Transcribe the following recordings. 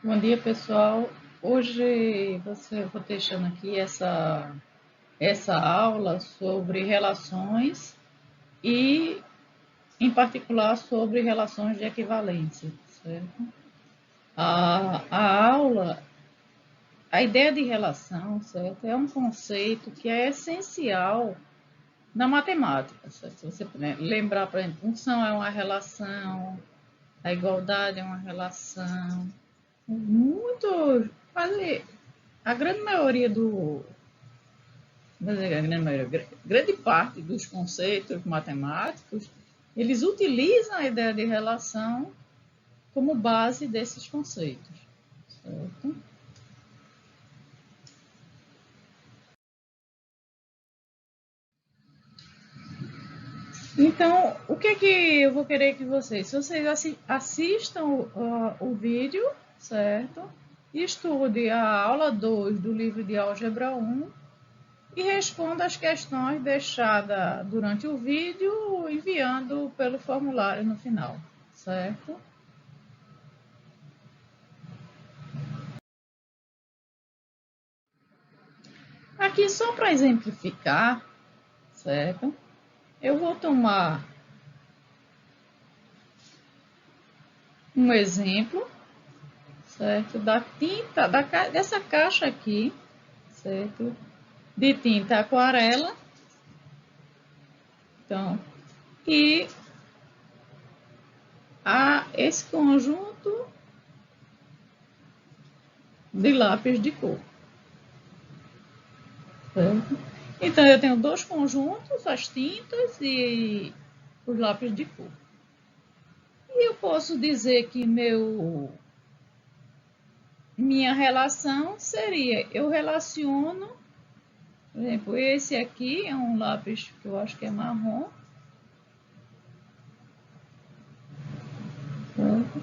Bom dia, pessoal. Hoje vou deixando aqui essa aula sobre relações e, em particular, sobre relações de equivalência, certo? A ideia de relação, certo, é um conceito que é essencial na matemática, certo? Se você lembrar, por exemplo, função é uma relação, a igualdade é uma relação, muito, quase a grande maioria grande parte dos conceitos matemáticos, eles utilizam a ideia de relação como base desses conceitos, certo? Então, o que é que eu vou querer que vocês, se vocês assistam o vídeo, certo? Estude a aula 2 do livro de Álgebra 1 e responda as questões deixadas durante o vídeo, enviando pelo formulário no final, certo? Aqui, só para exemplificar, certo? Eu vou tomar um exemplo, certo? Da tinta, dessa caixa aqui, certo? De tinta aquarela. Então, e esse conjunto de lápis de cor, certo? Então, eu tenho dois conjuntos, as tintas e os lápis de cor. E eu posso dizer que minha relação seria, eu relaciono, por exemplo, esse aqui é um lápis que eu acho que é marrom, certo?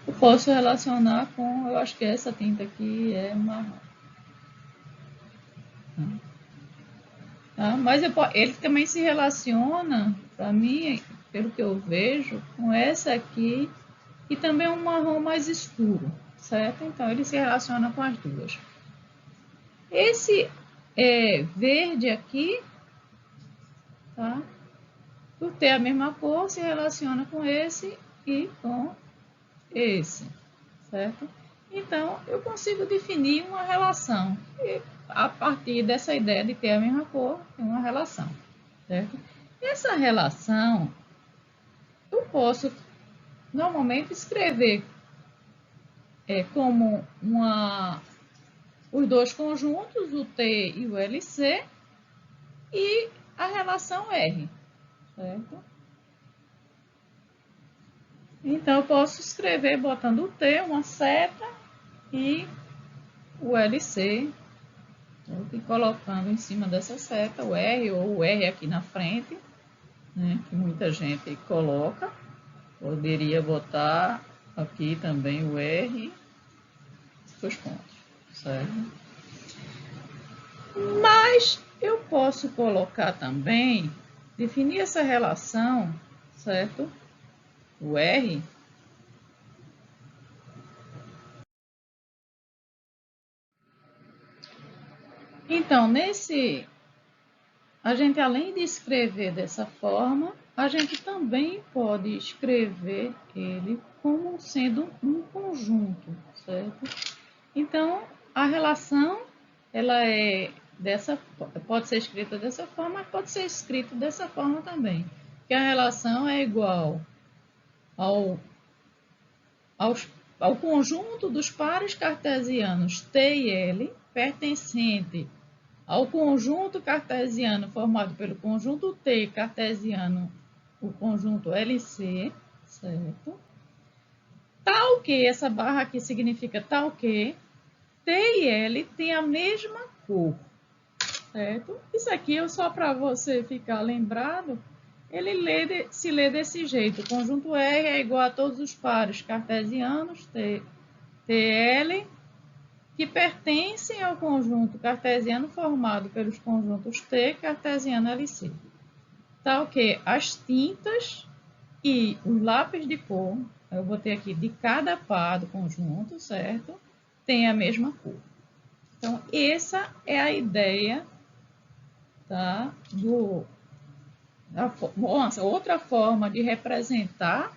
Eu posso relacionar com, eu acho que essa tinta aqui é marrom. Tá? Mas ele também se relaciona, para mim, pelo que eu vejo, com essa aqui, e também um marrom mais escuro, certo? Então, ele se relaciona com as duas. Esse verde aqui, tá? Por ter a mesma cor, se relaciona com esse e com esse, certo? Então, eu consigo definir uma relação. E, a partir dessa ideia de ter a mesma cor, tem uma relação, certo? Essa relação, eu posso normalmente escrever como os dois conjuntos, o T e o LC, e a relação R, certo? Então, eu posso escrever botando o T, uma seta, e o LC, e colocando em cima dessa seta o R, ou o R aqui na frente, né, que muita gente coloca. Poderia botar aqui também o R, os pontos, certo? Mas eu posso colocar também, definir essa relação, certo? O R. Então, a gente além de escrever dessa forma, a gente também pode escrever ele como sendo um conjunto, certo? Então, a relação, ela pode ser escrita dessa forma, mas pode ser escrita dessa forma também. Que a relação é igual ao, ao conjunto dos pares cartesianos T e L, pertencente ao conjunto cartesiano formado pelo conjunto T cartesiano, o conjunto LC, certo? Tal que, essa barra aqui significa tal que, T e L têm a mesma cor, certo? Isso aqui é só para você ficar lembrado, ele se lê desse jeito, o conjunto R é igual a todos os pares cartesianos, TL, que pertencem ao conjunto cartesiano formado pelos conjuntos T cartesiano LC. Tal que as tintas E os lápis de cor, eu botei aqui de cada par do conjunto, certo? Tem a mesma cor. Então, essa é a ideia, tá? Outra forma de representar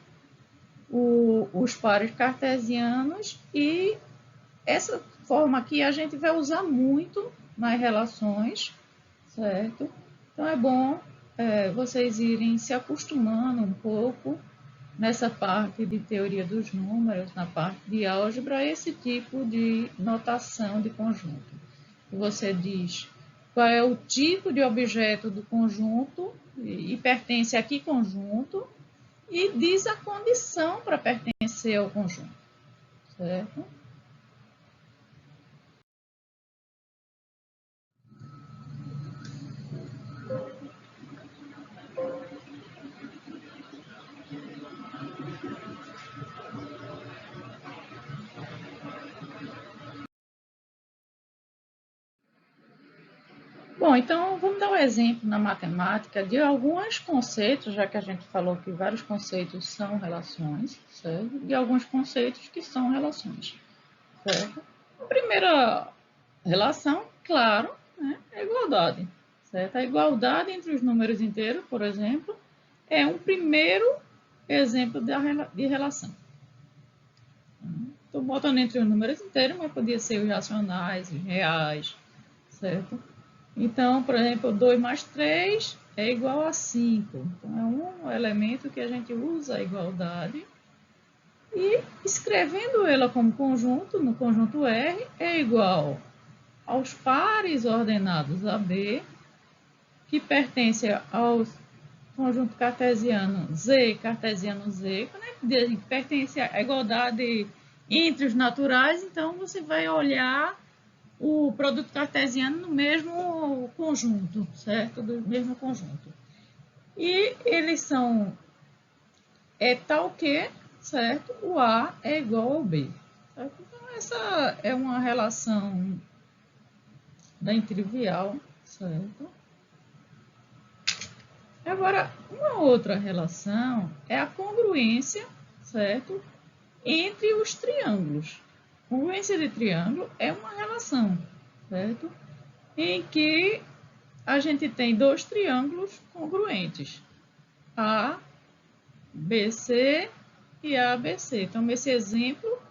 os pares cartesianos, e essa forma aqui a gente vai usar muito nas relações, certo? Então é bom vocês irem se acostumando um pouco nessa parte de teoria dos números, na parte de álgebra, esse tipo de notação de conjunto. Você diz qual é o tipo de objeto do conjunto e pertence a que conjunto, e diz a condição para pertencer ao conjunto, certo? Bom, então vamos dar um exemplo na matemática de alguns conceitos, já que a gente falou que vários conceitos são relações, certo? De alguns conceitos que são relações, certo? A primeira relação, claro, né, é a igualdade, certo? A igualdade entre os números inteiros, por exemplo, é um primeiro exemplo de relação. Estou botando entre os números inteiros, mas podia ser os racionais, os reais, certo? Então, por exemplo, 2 mais 3 é igual a 5. Então, é um elemento que a gente usa a igualdade. E escrevendo ela como conjunto, no conjunto R, é igual aos pares ordenados AB, que pertence ao conjunto cartesiano Z, Quando a gente diz que pertence à igualdade entre os naturais, então você vai olhar o produto cartesiano no mesmo conjunto, certo? Do mesmo conjunto. E eles são tal que, certo? O A é igual ao B. Certo? Então, essa é uma relação bem trivial, certo? Agora, uma outra relação é a congruência, certo? Entre os triângulos. Congruência de triângulo é uma relação, certo? Em que a gente tem dois triângulos congruentes, ABC e ABC. Então, esse exemplo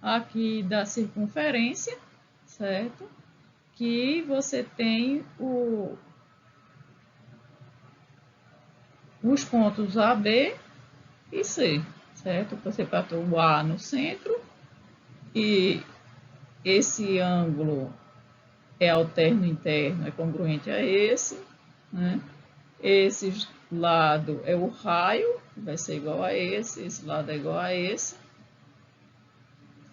aqui da circunferência, certo? Que você tem os pontos AB e C, certo? Você botou o A no centro e esse ângulo é alterno interno, é congruente a esse, né? Esse lado é o raio, vai ser igual a esse lado é igual a esse,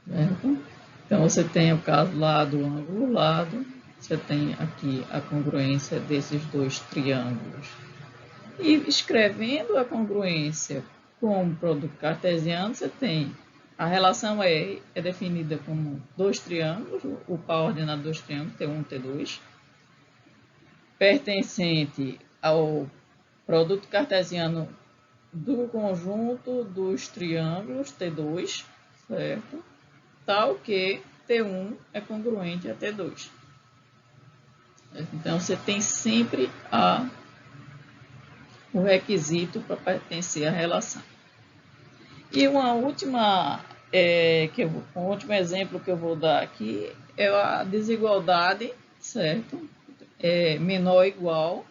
certo? Então, você tem o caso lado, ângulo, lado, você tem aqui a congruência desses dois triângulos. E escrevendo a congruência como produto cartesiano, você tem a relação R é definida como dois triângulos, o par ordenado de dois triângulos, T1 e T2, pertencente ao produto cartesiano do conjunto dos triângulos T2, certo? Tal que T1 é congruente a T2. Então, você tem sempre o requisito para pertencer à relação. E uma última, um último exemplo que eu vou dar aqui é a desigualdade, certo? Menor ou igual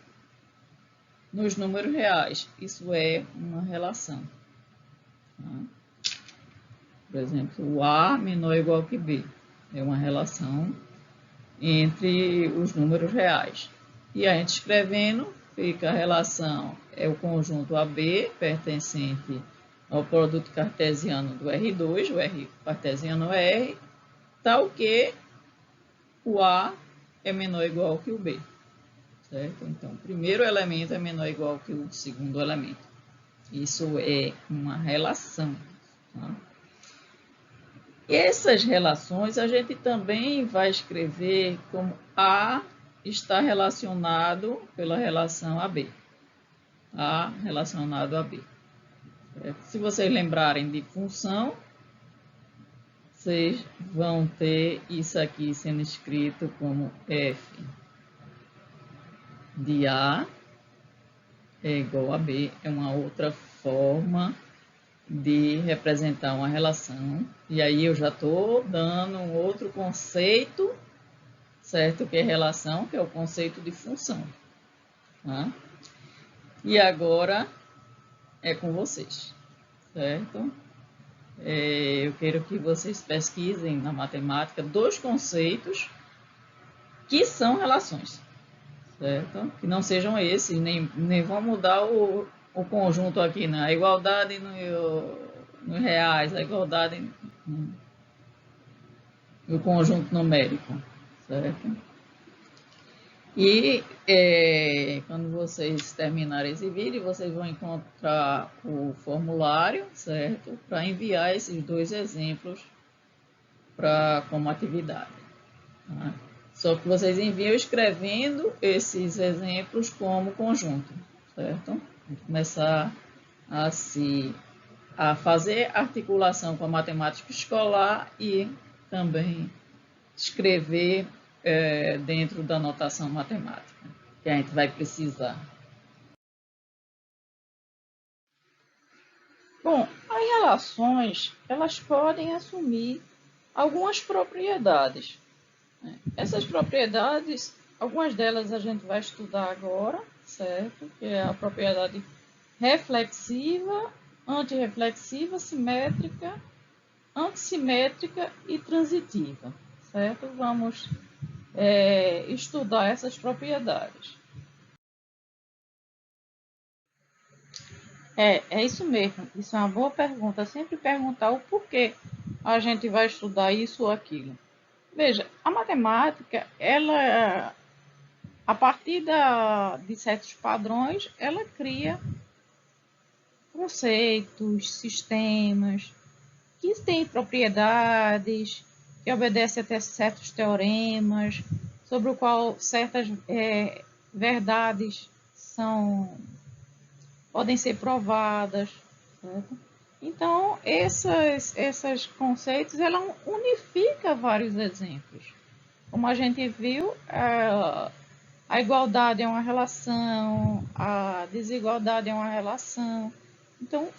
nos números reais. Isso é uma relação. Tá? Por exemplo, o A menor ou igual que B. É uma relação entre os números reais. E a gente escrevendo, fica a relação, é o conjunto AB, pertencente ao produto cartesiano do R2, o R cartesiano R, tal que o A é menor ou igual que o B. Certo? Então, o primeiro elemento é menor ou igual que o segundo elemento. Isso é uma relação. Tá? E essas relações a gente também vai escrever como A está relacionado pela relação AB. A relacionado a B. Se vocês lembrarem de função, vocês vão ter isso aqui sendo escrito como f de A é igual a B. É uma outra forma de representar uma relação. E aí eu já estou dando um outro conceito, certo? Que é relação, que é o conceito de função. Tá? E agora é com vocês, certo? Eu quero que vocês pesquisem na matemática 2 conceitos que são relações, certo? Que não sejam esses, nem vão mudar o conjunto aqui, né? A igualdade nos reais, a igualdade no conjunto numérico, certo? E quando vocês terminarem esse vídeo, vocês vão encontrar o formulário, certo? Para enviar esses 2 exemplos como atividade. Tá? Só que vocês enviam escrevendo esses exemplos como conjunto, certo? Vamos começar a fazer articulação com a matemática escolar e também escrever dentro da notação matemática, que a gente vai precisar. Bom, as relações, elas podem assumir algumas propriedades. Essas propriedades, algumas delas a gente vai estudar agora, certo? Que é a propriedade reflexiva, antirreflexiva, simétrica, antissimétrica e transitiva, certo? Vamos estudar essas propriedades. É isso mesmo, isso é uma boa pergunta. Sempre perguntar o porquê a gente vai estudar isso ou aquilo. Veja, a matemática, ela, a partir de certos padrões, ela cria conceitos, sistemas, que têm propriedades, que obedecem até certos teoremas, sobre o qual certas verdades podem ser provadas, certo? Então, esses conceitos, ela unifica vários exemplos. Como a gente viu, a igualdade é uma relação, a desigualdade é uma relação. Então,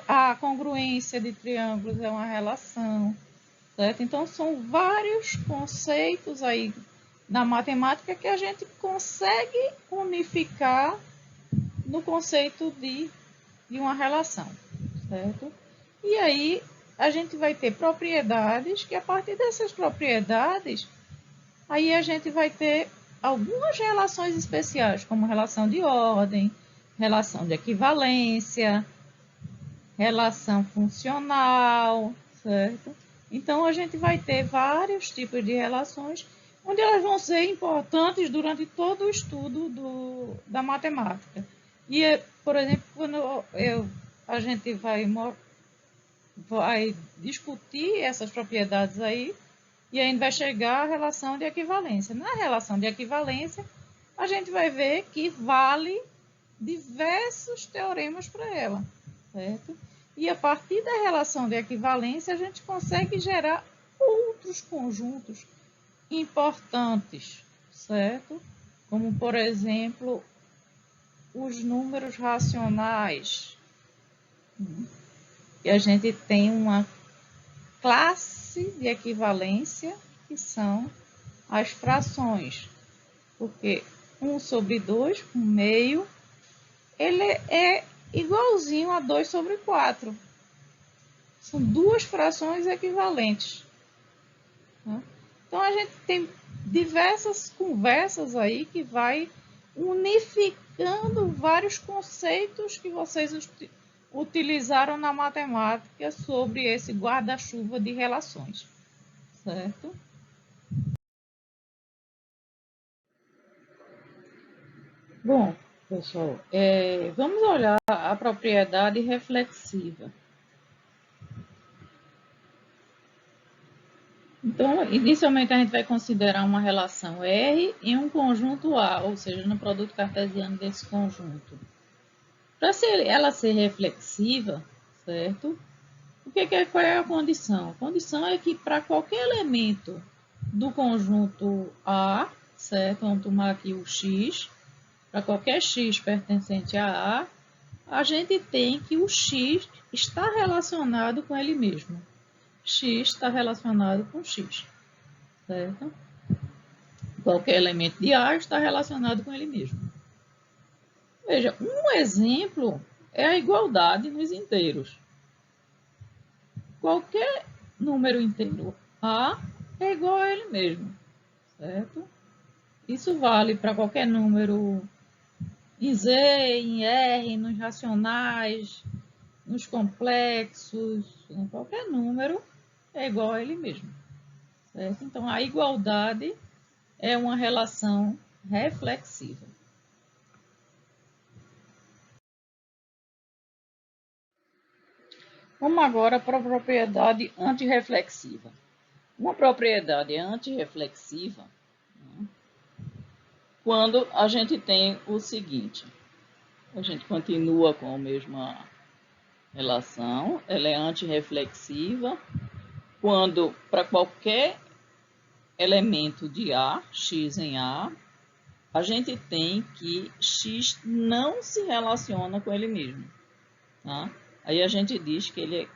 a congruência de triângulos é uma relação, certo? Então, são vários conceitos aí na matemática que a gente consegue unificar no conceito de uma relação, certo? E aí, a gente vai ter propriedades, que a partir dessas propriedades, aí a gente vai ter algumas relações especiais, como relação de ordem, relação de equivalência, relação funcional, certo? Então, a gente vai ter vários tipos de relações, onde elas vão ser importantes durante todo o estudo da matemática. E, por exemplo, quando a gente vai discutir essas propriedades aí, e a gente vai chegar à relação de equivalência. Na relação de equivalência, a gente vai ver que vale diversos teoremas para ela, certo? E a partir da relação de equivalência, a gente consegue gerar outros conjuntos importantes, certo? Como, por exemplo, os números racionais. E a gente tem uma classe de equivalência, que são as frações, porque 1/2, 1/2, ele é igualzinho a 2/4. São 2 frações equivalentes. Então, a gente tem diversas conversas aí que vai unificando vários conceitos que vocês utilizaram na matemática sobre esse guarda-chuva de relações, certo? Bom, pessoal, vamos olhar a propriedade reflexiva. Então, inicialmente a gente vai considerar uma relação R em um conjunto A, ou seja, no produto cartesiano desse conjunto. Para ela ser reflexiva, certo? Qual é a condição? A condição é que para qualquer elemento do conjunto A, certo? Vamos tomar aqui o X. Para qualquer X pertencente a A gente tem que o X está relacionado com ele mesmo. X está relacionado com X, certo? Qualquer elemento de A está relacionado com ele mesmo. Veja, um exemplo é a igualdade nos inteiros. Qualquer número inteiro A é igual a ele mesmo, certo? Isso vale para qualquer número em Z, em R, nos racionais, nos complexos, qualquer número é igual a ele mesmo, certo? Então, a igualdade é uma relação reflexiva. Vamos agora para a propriedade antirreflexiva. Uma propriedade é antirreflexiva, né, quando a gente tem o seguinte: a gente continua com a mesma relação, ela é antirreflexiva quando para qualquer elemento de A, x em A, a gente tem que x não se relaciona com ele mesmo. Tá? Aí a gente diz que ele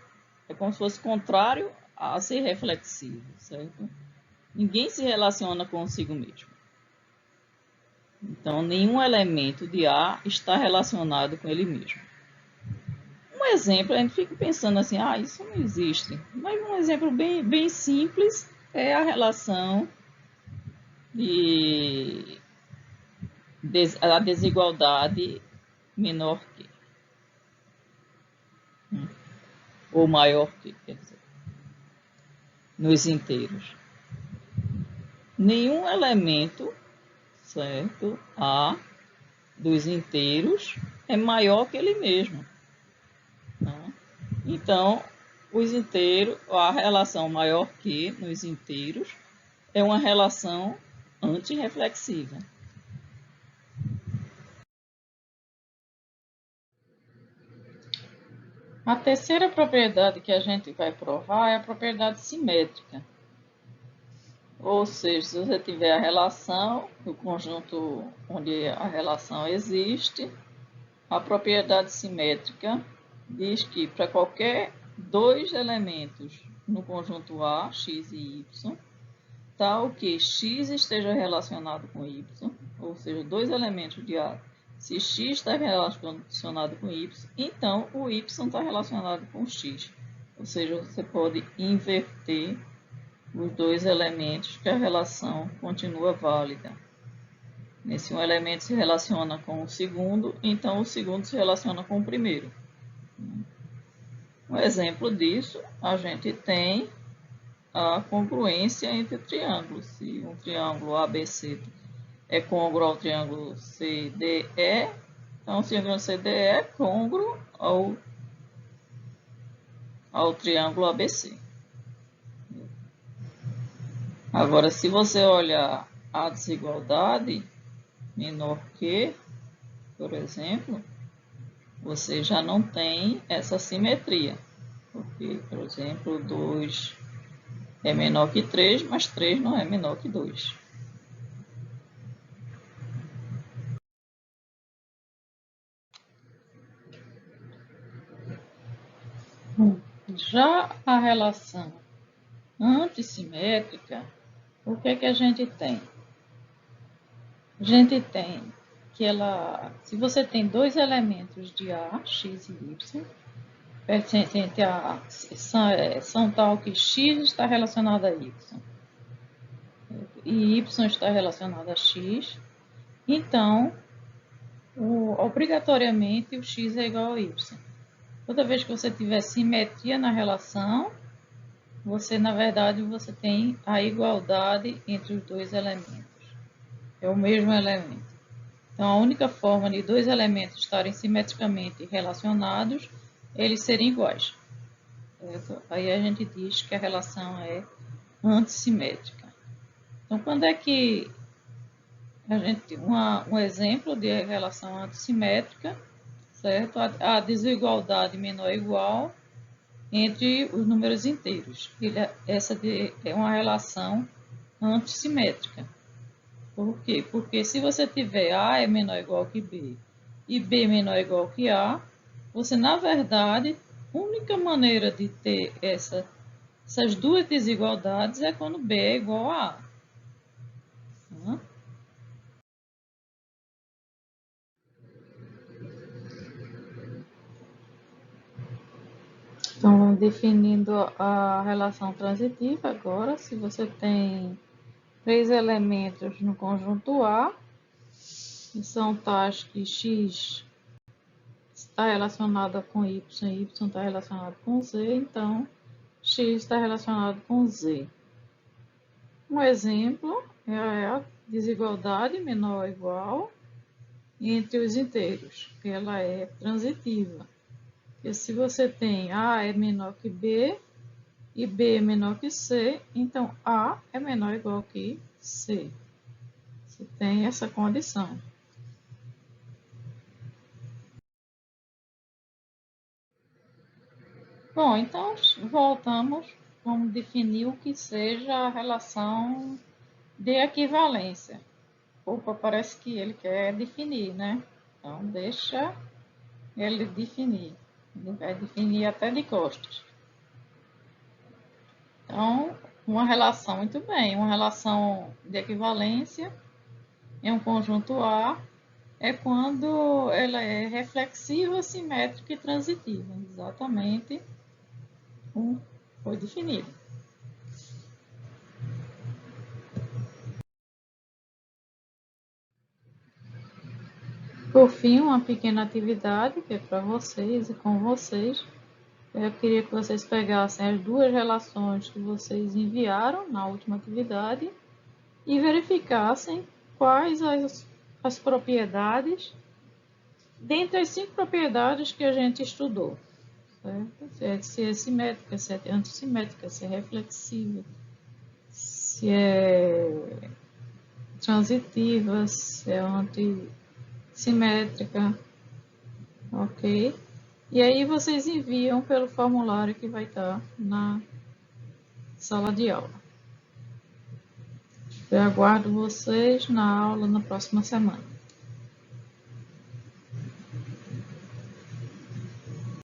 é como se fosse contrário a ser reflexivo, certo? Ninguém se relaciona consigo mesmo. Então, nenhum elemento de A está relacionado com ele mesmo. Um exemplo, a gente fica pensando assim, isso não existe. Mas um exemplo bem simples é a relação a desigualdade menor que, ou maior que, quer dizer, nos inteiros. Nenhum elemento, certo, A dos inteiros é maior que ele mesmo. Tá? Então, os inteiros, a relação maior que nos inteiros é uma relação antirreflexiva. A terceira propriedade que a gente vai provar é a propriedade simétrica. Ou seja, se você tiver a relação, o conjunto onde a relação existe, a propriedade simétrica diz que para qualquer dois elementos no conjunto A, x e y, tal que x esteja relacionado com y, ou seja, dois elementos de A, se x está relacionado com y, então o y está relacionado com x. Ou seja, você pode inverter os dois elementos que a relação continua válida. Se um elemento se relaciona com o segundo, então o segundo se relaciona com o primeiro. Um exemplo disso, a gente tem a congruência entre triângulos. Se um triângulo ABC é congruo ao triângulo CDE, então o triângulo CDE é congruo ao triângulo ABC. Agora, se você olhar a desigualdade menor que, por exemplo, você já não tem essa simetria. Porque, por exemplo, 2 é menor que 3, mas 3 não é menor que 2. Já a relação antissimétrica, o que é que a gente tem? A gente tem que se você tem dois elementos de A, x e y, pertencentes a são tal que x está relacionado a y e y está relacionado a x, então obrigatoriamente o x é igual a y. Toda vez que você tiver simetria na relação, na verdade, você tem a igualdade entre os dois elementos. É o mesmo elemento. Então, a única forma de dois elementos estarem simetricamente relacionados, eles serem iguais. Certo? Aí a gente diz que a relação é antissimétrica. Então, quando é que a gente um exemplo de relação antissimétrica certo? A desigualdade menor ou igual entre os números inteiros. Essa é uma relação antissimétrica. Por quê? Porque se você tiver A é menor ou igual que B e B menor ou igual que A, você, na verdade, a única maneira de ter essas duas desigualdades é quando B é igual a A. Tá? Então, definindo a relação transitiva agora, se você tem três elementos no conjunto A, que são tais que x está relacionada com y, y está relacionado com z, então x está relacionado com z. Um exemplo é a desigualdade menor ou igual entre os inteiros, que ela é transitiva. Porque se você tem A é menor que B e B é menor que C, então A é menor ou igual que C. Você tem essa condição. Bom, então voltamos, vamos definir o que seja a relação de equivalência. Opa, parece que ele quer definir, né? Então deixa ele definir. Ele vai definir até de costas. Então, uma relação, muito bem, uma relação de equivalência em um conjunto A é quando ela é reflexiva, simétrica e transitiva. Exatamente como foi definido. Por fim, uma pequena atividade que é para vocês e com vocês. Eu queria que vocês pegassem as duas relações que vocês enviaram na última atividade e verificassem quais as propriedades, dentre as 5 propriedades que a gente estudou. Certo? Se é simétrica, se é antissimétrica, se é reflexiva, se é transitiva, se é antissimétrica, ok? E aí vocês enviam pelo formulário que vai estar na sala de aula. Eu aguardo vocês na aula na próxima semana.